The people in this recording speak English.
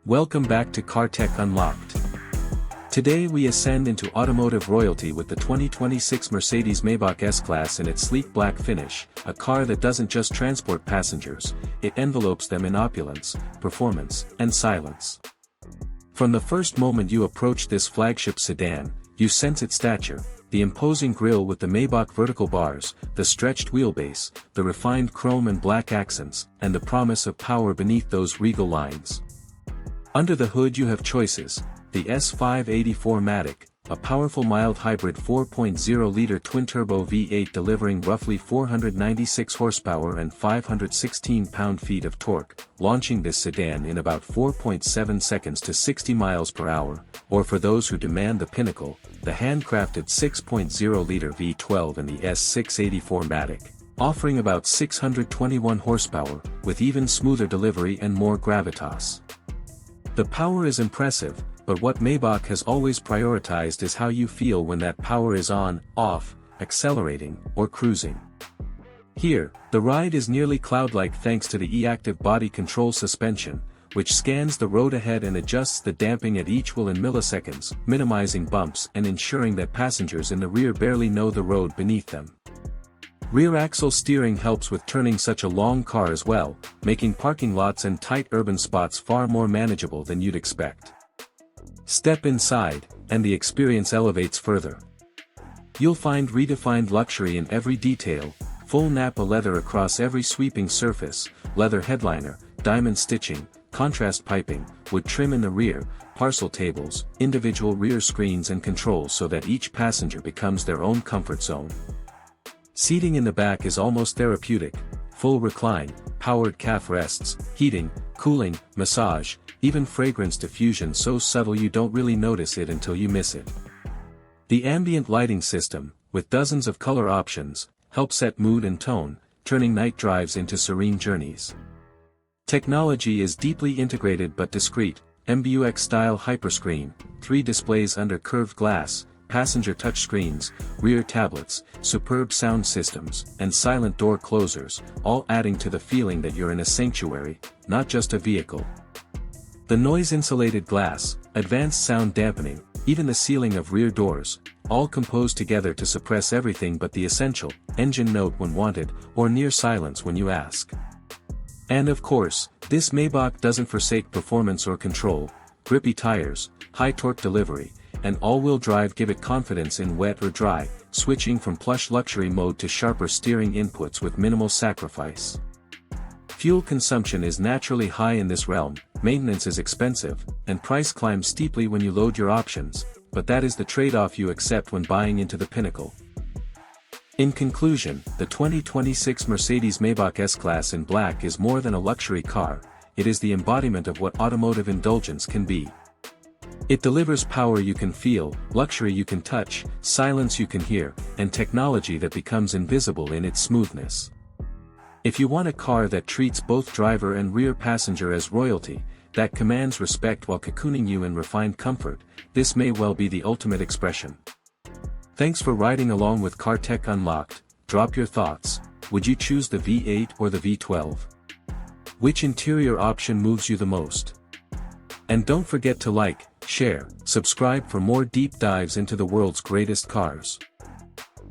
Welcome back to Car Tech Unlocked. Today we ascend into automotive royalty with the 2026 Mercedes-Maybach S-Class in its sleek black finish, a car that doesn't just transport passengers, it envelopes them in opulence, performance, and silence. From the first moment you approach this flagship sedan, you sense its stature, the imposing grille with the Maybach vertical bars, the stretched wheelbase, the refined chrome and black accents, and the promise of power beneath those regal lines. Under the hood you have choices: the S584 Matic, a powerful mild hybrid 4.0-liter twin-turbo V8 delivering roughly 496 horsepower and 516 pound-feet of torque, launching this sedan in about 4.7 seconds to 60 miles per hour, or for those who demand the pinnacle, the handcrafted 6.0-liter V12 in the S684 Matic, offering about 621 horsepower, with even smoother delivery and more gravitas. The power is impressive, but what Maybach has always prioritized is how you feel when that power is on, off, accelerating, or cruising. Here, the ride is nearly cloud-like thanks to the e-active body control suspension, which scans the road ahead and adjusts the damping at each wheel in milliseconds, minimizing bumps and ensuring that passengers in the rear barely know the road beneath them. Rear axle steering helps with turning such a long car as well, making parking lots and tight urban spots far more manageable than you'd expect. Step inside, and the experience elevates further. You'll find redefined luxury in every detail: full Nappa leather across every sweeping surface, leather headliner, diamond stitching, contrast piping, wood trim in the rear, parcel tables, individual rear screens and controls so that each passenger becomes their own comfort zone. Seating in the back is almost therapeutic: full recline, powered calf rests, heating, cooling, massage, even fragrance diffusion so subtle you don't really notice it until you miss it. The ambient lighting system, with dozens of color options, helps set mood and tone, turning night drives into serene journeys. Technology is deeply integrated but discreet: MBUX style hyperscreen, 3 displays under curved glass, passenger touchscreens, rear tablets, superb sound systems, and silent door closers, all adding to the feeling that you're in a sanctuary, not just a vehicle. The noise-insulated glass, advanced sound dampening, even the sealing of rear doors, all composed together to suppress everything but the essential engine note when wanted, or near silence when you ask. And of course, this Maybach doesn't forsake performance or control: grippy tires, high torque delivery, and all-wheel drive give it confidence in wet or dry, switching from plush luxury mode to sharper steering inputs with minimal sacrifice. Fuel consumption is naturally high in this realm, maintenance is expensive, and price climbs steeply when you load your options, but that is the trade-off you accept when buying into the pinnacle. In conclusion, the 2026 Mercedes-Maybach S-Class in black is more than a luxury car, it is the embodiment of what automotive indulgence can be. It delivers power you can feel, luxury you can touch, silence you can hear, and technology that becomes invisible in its smoothness. If you want a car that treats both driver and rear passenger as royalty, that commands respect while cocooning you in refined comfort, this may well be the ultimate expression. Thanks for riding along with Car Tech Unlocked. Drop your thoughts: would you choose the V8 or the V12? Which interior option moves you the most? And don't forget to like, share, subscribe for more deep dives into the world's greatest cars.